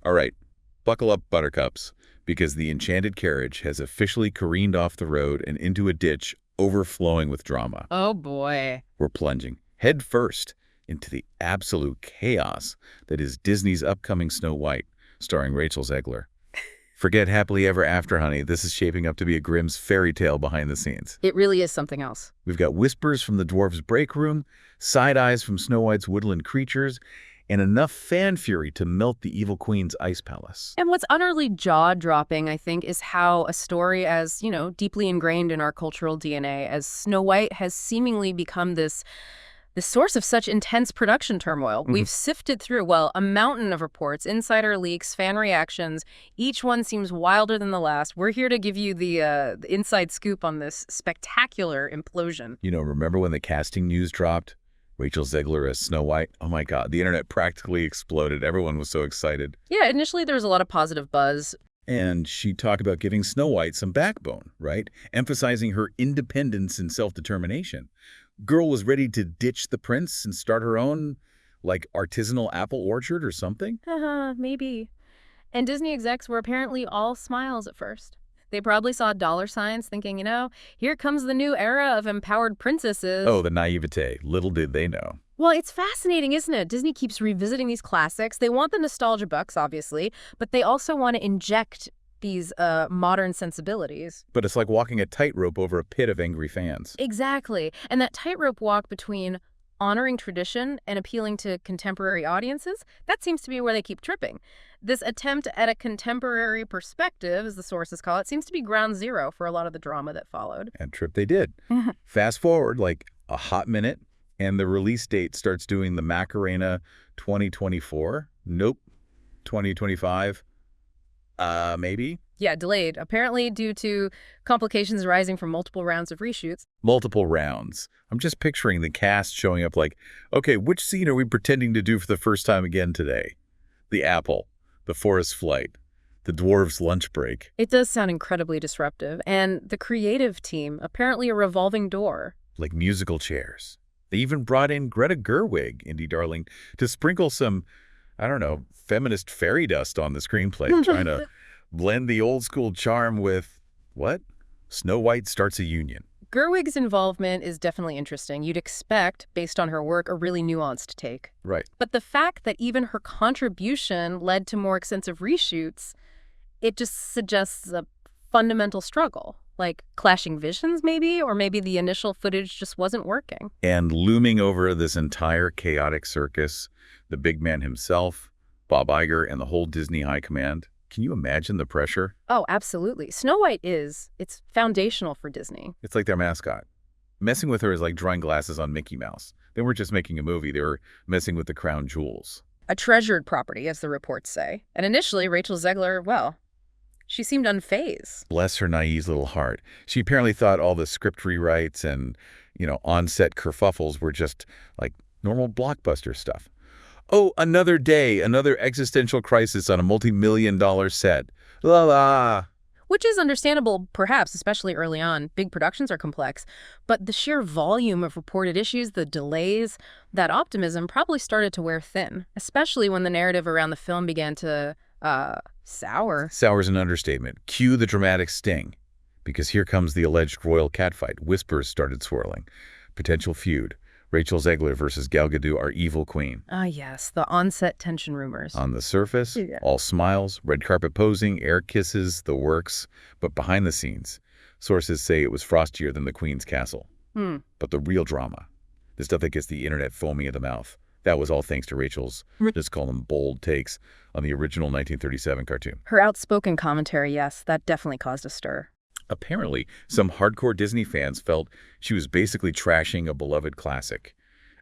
All right, buckle up, buttercups, because the enchanted carriage has officially careened off the road and into a ditch overflowing with drama. Oh, boy. We're plunging head first into the absolute chaos that is Disney's upcoming Snow White, starring Rachel Zegler. Forget Happily Ever After, honey. This is shaping up to be a Grimm's fairy tale behind the scenes. It really is something else. We've got whispers from the dwarves' break room, side eyes from Snow White's woodland creatures, and enough fan fury to melt the evil queen's ice palace. And what's utterly jaw-dropping, I think, is how a story as, deeply ingrained in our cultural DNA as Snow White has seemingly become this source of such intense production turmoil. We've sifted through, well, a mountain of reports, insider leaks, fan reactions. Each one seems wilder than the last. We're here to give you the inside scoop on this spectacular implosion. Remember when the casting news dropped? Rachel Zegler as Snow White? Oh my God, the internet practically exploded. Everyone was so excited. Yeah, initially there was a lot of positive buzz. And she talked about giving Snow White some backbone, right? Emphasizing her independence and self-determination. Girl was ready to ditch the prince and start her own, artisanal apple orchard or something? Maybe. And Disney execs were apparently all smiles at first. They probably saw dollar signs thinking, here comes the new era of empowered princesses. Oh, the naivete. Little did they know. Well, it's fascinating, isn't it? Disney keeps revisiting these classics. They want the nostalgia bucks, obviously, but they also want to inject these modern sensibilities. But it's like walking a tightrope over a pit of angry fans. Exactly. And that tightrope walk between honoring tradition and appealing to contemporary audiences, that seems to be where they keep tripping. This attempt at a contemporary perspective, as the sources call it, seems to be ground zero for a lot of the drama that followed. And trip they did. Fast forward a hot minute, and the release date starts doing the Macarena 2024. Nope. 2025. Maybe? Yeah, delayed, apparently due to complications arising from multiple rounds of reshoots. Multiple rounds. I'm just picturing the cast showing up okay, which scene are we pretending to do for the first time again today? The apple, the forest flight, the dwarves' lunch break. It does sound incredibly disruptive. And the creative team, apparently a revolving door. Like musical chairs. They even brought in Greta Gerwig, indie darling, to sprinkle some, feminist fairy dust on the screenplay, trying to blend the old school charm with, what? Snow White starts a union. Gerwig's involvement is definitely interesting. You'd expect, based on her work, a really nuanced take. Right. But the fact that even her contribution led to more extensive reshoots, it just suggests a fundamental struggle. Like clashing visions, maybe? Or maybe the initial footage just wasn't working. And looming over this entire chaotic circus, the big man himself, Bob Iger, and the whole Disney high command. Can you imagine the pressure? Oh, absolutely. Snow White it's foundational for Disney. It's like their mascot. Messing with her is like drawing glasses on Mickey Mouse. They weren't just making a movie, they were messing with the crown jewels. A treasured property, as the reports say. And initially, Rachel Zegler, she seemed unfazed. Bless her naive little heart. She apparently thought all the script rewrites and, on-set kerfuffles were just normal blockbuster stuff. Oh, another day, another existential crisis on a multi-million-dollar set. La la. Which is understandable, perhaps, especially early on. Big productions are complex. But the sheer volume of reported issues, the delays, that optimism probably started to wear thin, especially when the narrative around the film began to, sour. Sour's an understatement. Cue the dramatic sting. Because here comes the alleged royal catfight. Whispers started swirling. Potential feud. Rachel Zegler versus Gal Gadot, our evil queen. Ah, yes, the on-set tension rumors. On the surface, all smiles, red carpet posing, air kisses, the works. But behind the scenes, sources say it was frostier than the queen's castle. But the real drama, the stuff that gets the internet foaming at the mouth, that was all thanks to Rachel's, let's call them bold takes, on the original 1937 cartoon. Her outspoken commentary, yes, that definitely caused a stir. Apparently, some hardcore Disney fans felt she was basically trashing a beloved classic.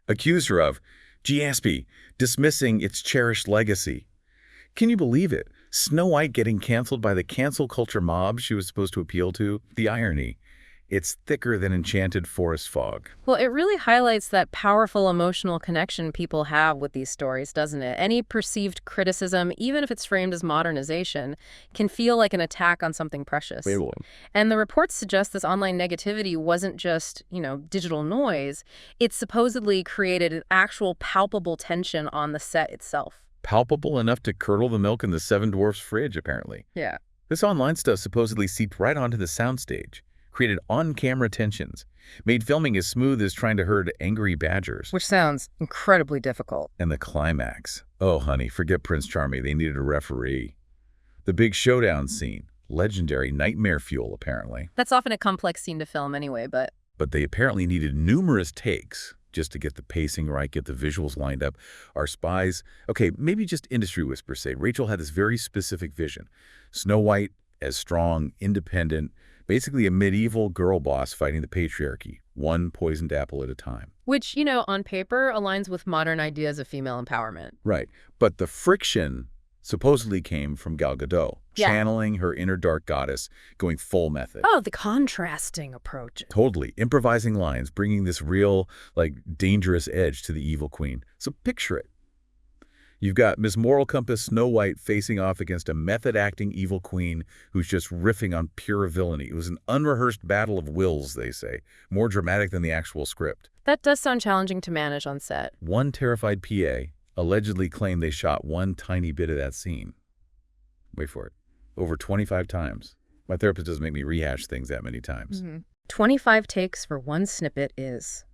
Accused her of, GSP, dismissing its cherished legacy. Can you believe it? Snow White getting canceled by the cancel culture mob she was supposed to appeal to? The irony. It's thicker than enchanted forest fog. Well, it really highlights that powerful emotional connection people have with these stories, doesn't it? Any perceived criticism, even if it's framed as modernization, can feel like an attack on something precious. And the reports suggest this online negativity wasn't just, digital noise. It supposedly created an actual palpable tension on the set itself. palpable enough to curdle the milk in the Seven Dwarfs fridge, apparently. Yeah. This online stuff supposedly seeped right onto the soundstage, created on-camera tensions, made filming as smooth as trying to herd angry badgers. Which sounds incredibly difficult. And the climax. Oh, honey, forget Prince Charming. They needed a referee. The big showdown scene. Legendary nightmare fuel, apparently. That's often a complex scene to film anyway, but They apparently needed numerous takes just to get the pacing right, get the visuals lined up. Our spies, okay, maybe just industry whispers say, Rachel had this very specific vision. Snow White as strong, independent, basically a medieval girl boss fighting the patriarchy, one poisoned apple at a time. which, on paper aligns with modern ideas of female empowerment. Right. But the friction supposedly came from Gal Gadot, Yeah. channeling her inner dark goddess, going full method. Oh, the contrasting approach. Totally. Improvising lines, bringing this real, dangerous edge to the evil queen. So picture it. You've got Miss Moral Compass Snow White facing off against a method-acting evil queen who's just riffing on pure villainy. It was an unrehearsed battle of wills, they say, more dramatic than the actual script. That does sound challenging to manage on set. One terrified PA allegedly claimed they shot one tiny bit of that scene. Wait for it. Over 25 times. My therapist doesn't make me rehash things that many times. 25 takes for one snippet is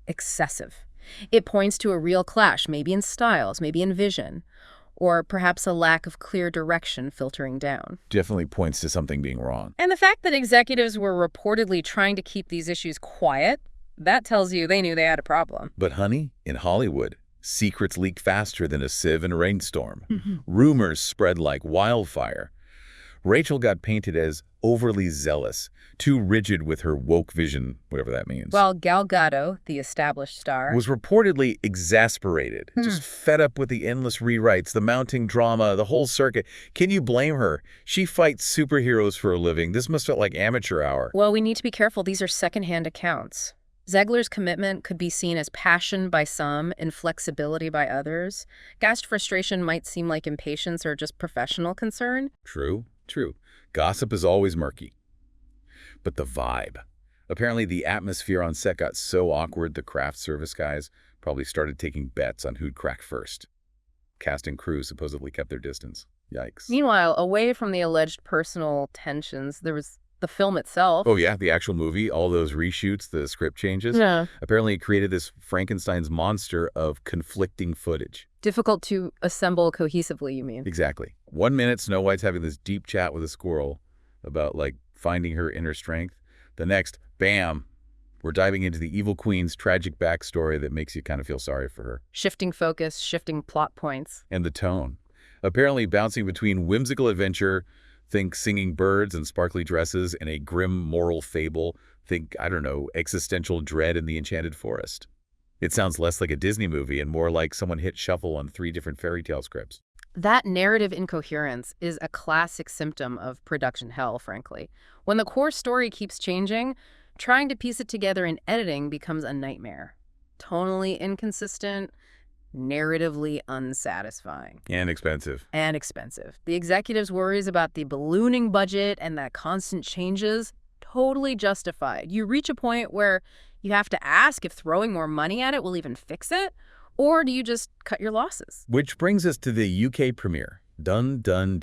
excessive. It points to a real clash, maybe in styles, maybe in vision, or perhaps a lack of clear direction filtering down. Definitely points to something being wrong. And the fact that executives were reportedly trying to keep these issues quiet, that tells you they knew they had a problem. But honey, in Hollywood, secrets leak faster than a sieve in a rainstorm. Rumors spread like wildfire. Rachel got painted as overly zealous, too rigid with her woke vision, whatever that means. While Gal Gadot, the established star, Was reportedly exasperated, just fed up with the endless rewrites, the mounting drama, the whole circuit. Can you blame her? She fights superheroes for a living. This must feel like amateur hour. Well, we need to be careful. These are secondhand accounts. Zegler's commitment could be seen as passion by some, inflexibility by others. Gassed frustration might seem like impatience or just professional concern. True. Gossip is always murky. But the vibe. Apparently the atmosphere on set got so awkward the craft service guys probably started taking bets on who'd crack first. Cast and crew supposedly kept their distance. Yikes. Meanwhile, away from the alleged personal tensions, there was the film itself. Oh yeah, the actual movie, all those reshoots, the script changes. Yeah. Apparently it created this Frankenstein's monster of conflicting footage. Difficult to assemble cohesively, you mean? Exactly. 1 minute, Snow White's having this deep chat with a squirrel about, finding her inner strength. The next, bam, we're diving into the evil queen's tragic backstory that makes you kind of feel sorry for her. Shifting focus, shifting plot points. And the tone. Apparently bouncing between whimsical adventure, think singing birds and sparkly dresses, and a grim moral fable, think, I don't know, existential dread in the enchanted forest. It sounds less like a Disney movie and more like someone hit shuffle on 3 different fairy tale scripts. That narrative incoherence is a classic symptom of production hell, frankly. When the core story keeps changing, trying to piece it together in editing becomes a nightmare. Tonally inconsistent, narratively unsatisfying. And expensive. And expensive. The executives' worries about the ballooning budget and that constant changes, totally justified. You reach a point where you have to ask if throwing more money at it will even fix it, or do you just cut your losses? Which brings us to the UK premiere, Dun Dun.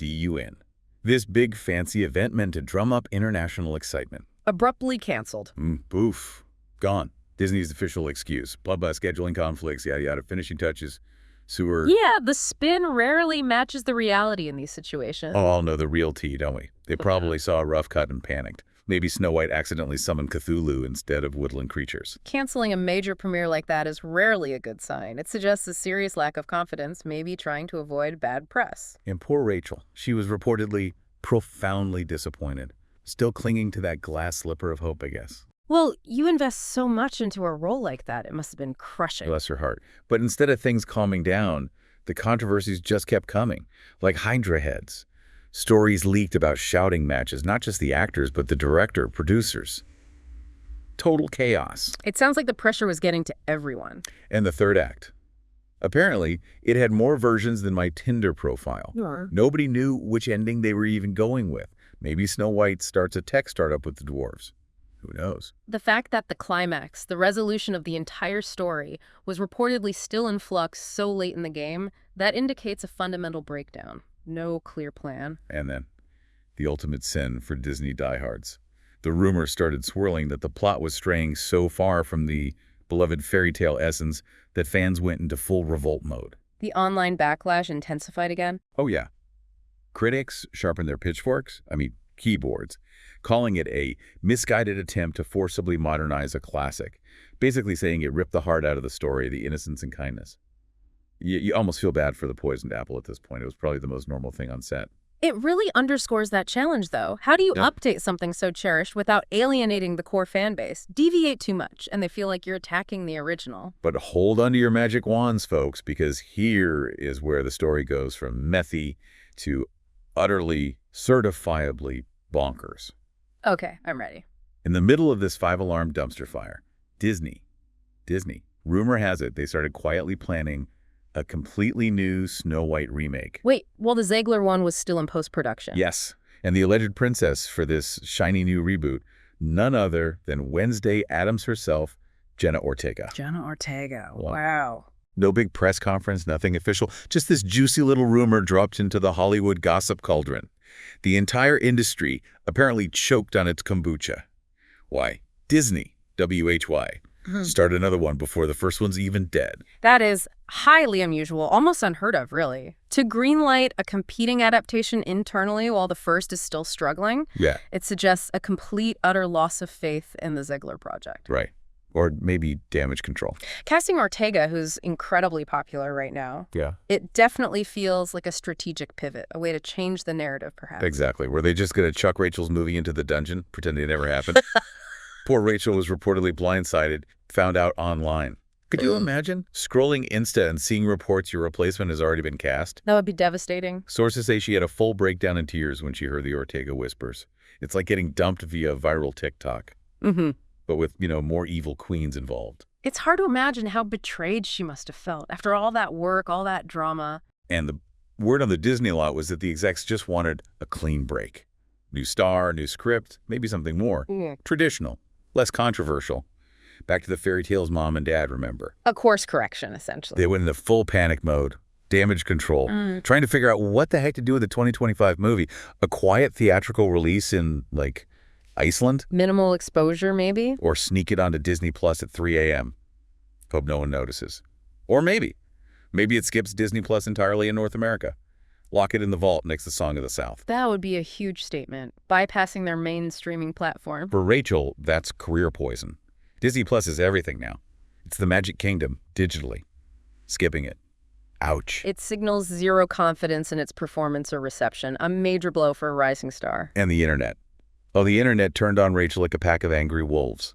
This big fancy event meant to drum up international excitement. Abruptly canceled. Boof. Gone. Disney's official excuse. Blah, blah, scheduling conflicts, yada, yada, finishing touches, sewer. Yeah, the spin rarely matches the reality in these situations. Oh, I'll know the real tea, don't we? They probably saw a rough cut and panicked. Maybe Snow White accidentally summoned Cthulhu instead of woodland creatures. Canceling a major premiere like that is rarely a good sign. It suggests a serious lack of confidence, maybe trying to avoid bad press. And poor Rachel. She was reportedly profoundly disappointed. Still clinging to that glass slipper of hope, I guess. Well, you invest so much into a role like that, it must have been crushing. Bless her heart. But instead of things calming down, the controversies just kept coming, like Hydra heads. Stories leaked about shouting matches, not just the actors, but the director, producers. Total chaos. It sounds like the pressure was getting to everyone. And the third act. Apparently, it had more versions than my Tinder profile. Nobody knew which ending they were even going with. Maybe Snow White starts a tech startup with the dwarves. Who knows? The fact that the climax, the resolution of the entire story, was reportedly still in flux so late in the game, that indicates a fundamental breakdown. No clear plan. And then, the ultimate sin for Disney diehards. The rumor started swirling that the plot was straying so far from the beloved fairy tale essence that fans went into full revolt mode. The online backlash intensified again? Oh yeah. Critics sharpened their pitchforks, keyboards, calling it a misguided attempt to forcibly modernize a classic, basically saying it ripped the heart out of the story, the innocence and kindness. You almost feel bad for the poisoned apple at this point. It was probably the most normal thing on set. It really underscores that challenge, though. How do you update something so cherished without alienating the core fan base? Deviate too much, and they feel like you're attacking the original. But hold on to your magic wands, folks, because here is where the story goes from methy to utterly, certifiably bonkers. Okay, I'm ready. In the middle of this 5-alarm dumpster fire, Disney, rumor has it they started quietly planning a completely new Snow White remake. Wait, well, the Ziegler one was still in post-production. Yes, and the alleged princess for this shiny new reboot, none other than Wednesday Addams herself, Jenna Ortega. Jenna Ortega, wow. No big press conference, nothing official, just this juicy little rumor dropped into the Hollywood gossip cauldron. The entire industry apparently choked on its kombucha. Why? Disney, W-H-Y. Start another one before the first one's even dead. That is highly unusual, almost unheard of, really. To greenlight a competing adaptation internally while the first is still struggling, it suggests a complete, utter loss of faith in the Ziegler project. Right. Or maybe damage control. Casting Ortega, who's incredibly popular right now, it definitely feels like a strategic pivot, a way to change the narrative, perhaps. Exactly. Were they just going to chuck Rachel's movie into the dungeon, pretending it never happened? Poor Rachel was reportedly blindsided, found out online. Could you imagine scrolling Insta and seeing reports your replacement has already been cast? That would be devastating. Sources say she had a full breakdown in tears when she heard the Ortega whispers. It's like getting dumped via viral TikTok. But with, more evil queens involved. It's hard to imagine how betrayed she must have felt after all that work, all that drama. And the word on the Disney lot was that the execs just wanted a clean break. New star, new script, maybe something more. Traditional, less controversial. Back to the fairy tales mom and dad, remember? A course correction, essentially. They went into full panic mode, damage control, trying to figure out what the heck to do with the 2025 movie. A quiet theatrical release in, Iceland? Minimal exposure, maybe? Or sneak it onto Disney Plus at 3 a.m. Hope no one notices. Or maybe it skips Disney Plus entirely in North America. Lock it in the vault next to Song of the South. That would be a huge statement, bypassing their main streaming platform. For Rachel, that's career poison. Disney Plus is everything now. It's the Magic Kingdom, digitally. Skipping it. Ouch. It signals zero confidence in its performance or reception, a major blow for a rising star. And the internet. Oh, the internet turned on Rachel like a pack of angry wolves.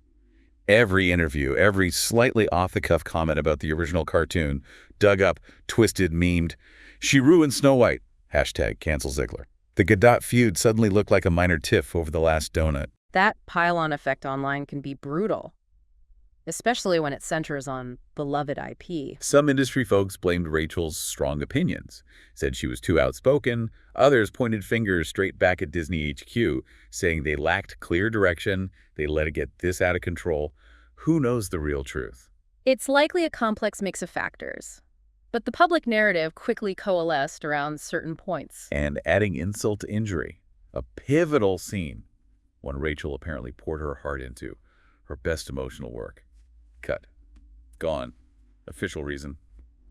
Every interview, every slightly off-the-cuff comment about the original cartoon, dug up, twisted, memed. She ruined Snow White. #cancel Ziegler. The Godot feud suddenly looked like a minor tiff over the last donut. That pile-on effect online can be brutal, especially when it centers on beloved IP. Some industry folks blamed Rachel's strong opinions, said she was too outspoken. Others pointed fingers straight back at Disney HQ, saying they lacked clear direction, they let it get this out of control. Who knows the real truth? It's likely a complex mix of factors, but the public narrative quickly coalesced around certain points. And adding insult to injury, a pivotal scene when Rachel apparently poured her heart into her best emotional work. Cut. Gone. Official reason.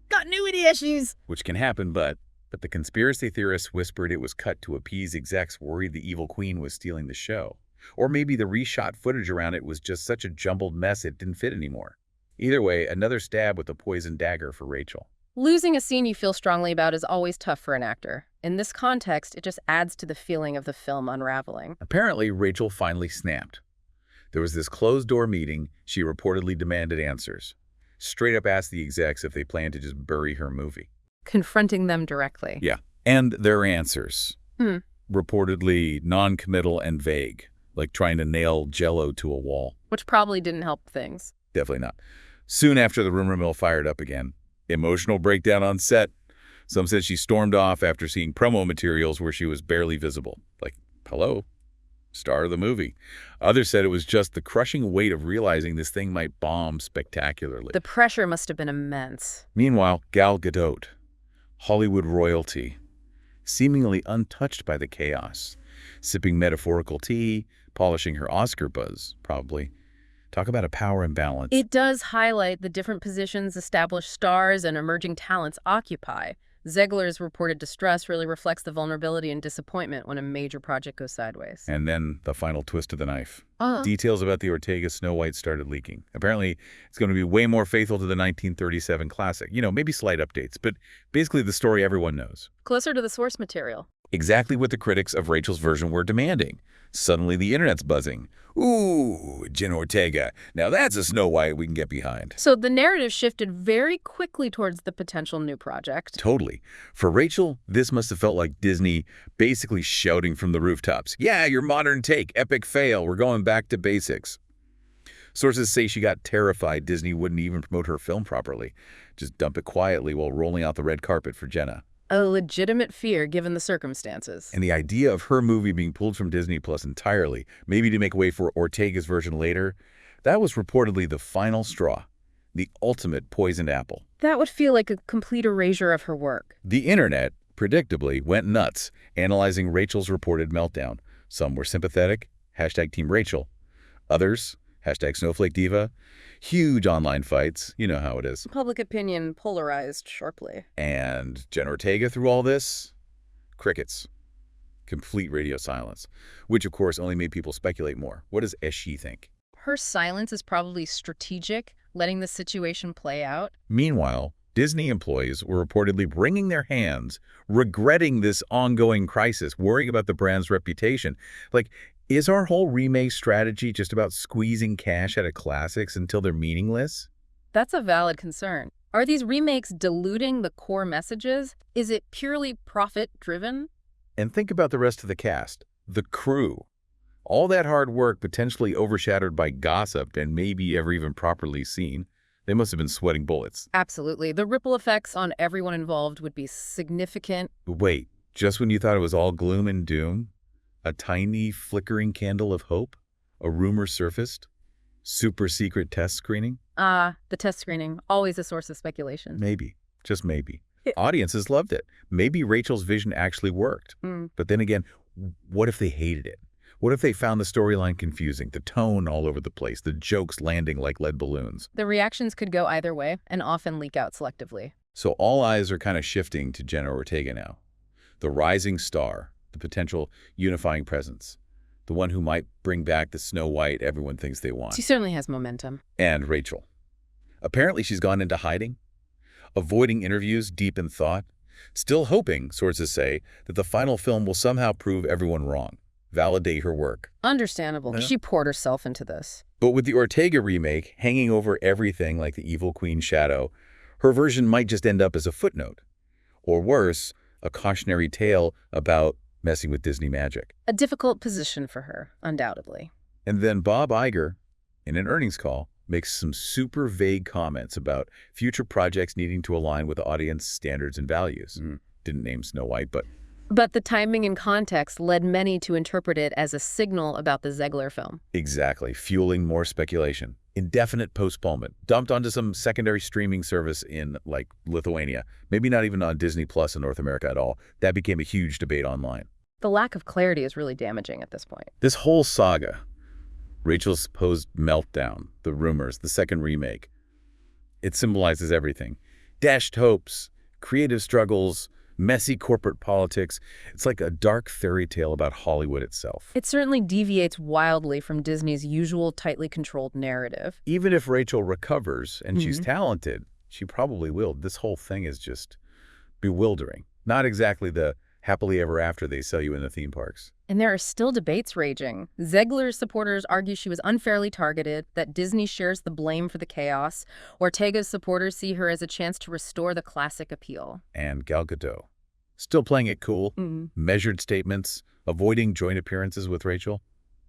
Continuity issues! Which can happen, but the conspiracy theorists whispered it was cut to appease execs worried the evil queen was stealing the show. Or maybe the reshot footage around it was just such a jumbled mess it didn't fit anymore. Either way, another stab with a poisoned dagger for Rachel. Losing a scene you feel strongly about is always tough for an actor. In this context, it just adds to the feeling of the film unraveling. Apparently, Rachel finally snapped. There was this closed-door meeting. She reportedly demanded answers. Straight up asked the execs if they planned to just bury her movie. Confronting them directly. Yeah. And their answers. Reportedly non-committal and vague, like trying to nail Jell-O to a wall. Which probably didn't help things. Definitely not. Soon after the rumor mill fired up again. Emotional breakdown on set. Some said she stormed off after seeing promo materials where she was barely visible. Like, hello? Star of the movie. Others said it was just the crushing weight of realizing this thing might bomb spectacularly. The pressure must have been immense. Meanwhile, Gal Gadot, Hollywood royalty, seemingly untouched by the chaos, sipping metaphorical tea, polishing her Oscar buzz, probably. Talk about a power imbalance. It does highlight the different positions established stars and emerging talents occupy. Zegler's reported distress really reflects the vulnerability and disappointment when a major project goes sideways. And then the final twist of the knife. Details about the Ortega Snow White started leaking. Apparently, it's going to be way more faithful to the 1937 classic. Maybe slight updates, but basically the story everyone knows. Closer to the source material. Exactly what the critics of Rachel's version were demanding. Suddenly the internet's buzzing. Ooh, Jenna Ortega. Now that's a Snow White we can get behind. So the narrative shifted very quickly towards the potential new project. Totally. For Rachel, this must have felt like Disney basically shouting from the rooftops. Yeah, your modern take, epic fail. We're going back to basics. Sources say she got terrified Disney wouldn't even promote her film properly. Just dump it quietly while rolling out the red carpet for Jenna. A legitimate fear given the circumstances. And the idea of her movie being pulled from Disney Plus entirely, maybe to make way for Ortega's version later, that was reportedly the final straw, the ultimate poisoned apple. That would feel like a complete erasure of her work. The internet, predictably, went nuts, analyzing Rachel's reported meltdown. Some were sympathetic, hashtag Team Rachel. Others, hashtag Snowflake Diva. Huge online fights, you know how it is. Public opinion polarized sharply. And Jenna Ortega through all this? Crickets. Complete radio silence, which of course only made people speculate more. What does she think? Her silence is probably strategic, letting the situation play out. Meanwhile, Disney employees were reportedly wringing their hands, regretting this ongoing crisis, worrying about the brand's reputation. Is our whole remake strategy just about squeezing cash out of classics until they're meaningless? That's a valid concern. Are these remakes diluting the core messages? Is it purely profit-driven? And think about the rest of the cast, the crew. All that hard work potentially overshadowed by gossip and maybe ever even properly seen. They must have been sweating bullets. Absolutely. The ripple effects on everyone involved would be significant. Wait, just when you thought it was all gloom and doom? A tiny flickering candle of hope? A rumor surfaced? Super secret test screening? The test screening, always a source of speculation. Maybe. Just maybe. Audiences loved it. Maybe Rachel's vision actually worked. But then again, what if they hated it? What if they found the storyline confusing, the tone all over the place, the jokes landing like lead balloons? The reactions could go either way and often leak out selectively. So all eyes are kind of shifting to Jenna Ortega now. The rising star, the potential unifying presence, the one who might bring back the Snow White everyone thinks they want. She certainly has momentum. And Rachel. Apparently she's gone into hiding, avoiding interviews deep in thought, still hoping, sources say, that the final film will somehow prove everyone wrong, validate her work. Understandable. Yeah. She poured herself into this. But with the Ortega remake hanging over everything like the evil queen shadow, her version might just end up as a footnote. Or worse, a cautionary tale about messing with Disney magic. A difficult position for her, undoubtedly. And then Bob Iger, in an earnings call, makes some super vague comments about future projects needing to align with audience standards and values. Didn't name Snow White, but... But the timing and context led many to interpret it as a signal about the Zegler film. Exactly, fueling more speculation. Indefinite postponement, dumped onto some secondary streaming service in, Lithuania. Maybe not even on Disney Plus in North America at all. That became a huge debate online. The lack of clarity is really damaging at this point. This whole saga, Rachel's supposed meltdown, the rumors, the second remake, it symbolizes everything. Dashed hopes, creative struggles, messy corporate politics. It's like a dark fairy tale about Hollywood itself. It certainly deviates wildly from Disney's usual tightly controlled narrative. Even if Rachel recovers and she's talented, she probably will. This whole thing is just bewildering. Not exactly the happily ever after they sell you in the theme parks. And there are still debates raging. Zegler's supporters argue she was unfairly targeted, that Disney shares the blame for the chaos. Ortega's supporters see her as a chance to restore the classic appeal. And Gal Gadot, still playing it cool, measured statements, avoiding joint appearances with Rachel.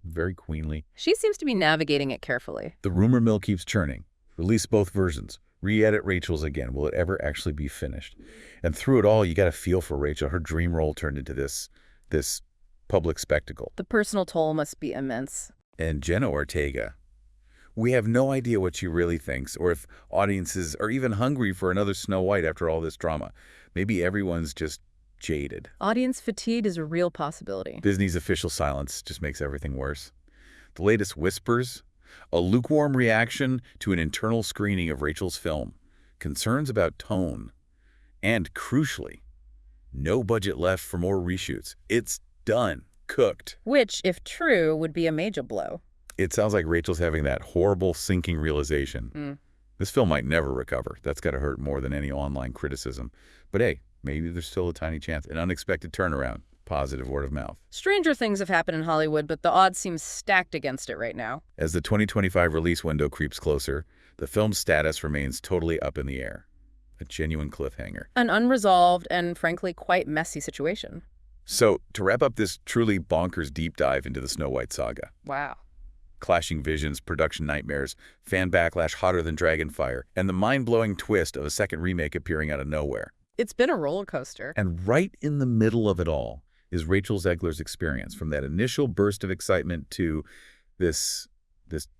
Very queenly. She seems to be navigating it carefully. The rumor mill keeps churning. Release both versions. Re-edit Rachel's again. Will it ever actually be finished? And through it all, you got to feel for Rachel. Her dream role turned into this public spectacle. The personal toll must be immense. And Jenna Ortega. We have no idea what she really thinks, or if audiences are even hungry for another Snow White after all this drama. Maybe everyone's just jaded. Audience fatigue is a real possibility. Disney's official silence just makes everything worse. The latest whispers, a lukewarm reaction to an internal screening of Rachel's film, concerns about tone, and crucially, no budget left for more reshoots. It's done, cooked. Which, if true, would be a major blow. It sounds like Rachel's having that horrible sinking realization. This film might never recover. That's got to hurt more than any online criticism. But hey, maybe there's still a tiny chance. An unexpected turnaround. Positive word of mouth. Stranger things have happened in Hollywood, but the odds seem stacked against it right now. As the 2025 release window creeps closer, the film's status remains totally up in the air. A genuine cliffhanger. An unresolved and, frankly, quite messy situation. So, to wrap up this truly bonkers deep dive into the Snow White saga. Wow. Clashing visions, production nightmares, fan backlash hotter than Dragonfire, and the mind-blowing twist of a second remake appearing out of nowhere. It's been a roller coaster. And right in the middle of it all is Rachel Zegler's experience, from that initial burst of excitement to this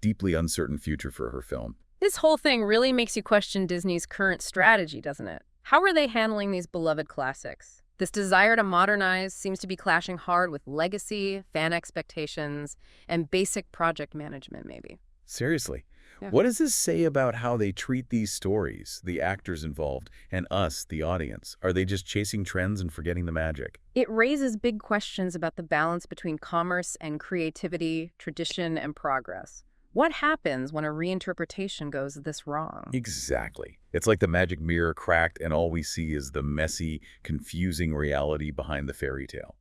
deeply uncertain future for her film. This whole thing really makes you question Disney's current strategy, doesn't it? How are they handling these beloved classics? This desire to modernize seems to be clashing hard with legacy, fan expectations, and basic project management, maybe. Seriously. Yeah. What does this say about how they treat these stories, the actors involved, and us, the audience? Are they just chasing trends and forgetting the magic? It raises big questions about the balance between commerce and creativity, tradition and progress. What happens when a reinterpretation goes this wrong? Exactly. It's like the magic mirror cracked and all we see is the messy, confusing reality behind the fairy tale.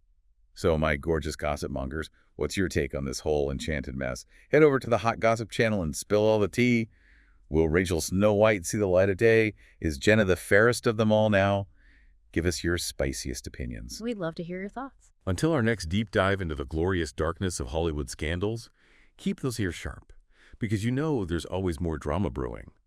So, my gorgeous gossip mongers, what's your take on this whole enchanted mess? Head over to the Hot Gossip channel and spill all the tea. Will Rachel Snow White see the light of day? Is Jenna the fairest of them all now? Give us your spiciest opinions. We'd love to hear your thoughts. Until our next deep dive into the glorious darkness of Hollywood scandals, keep those ears sharp, because you know there's always more drama brewing.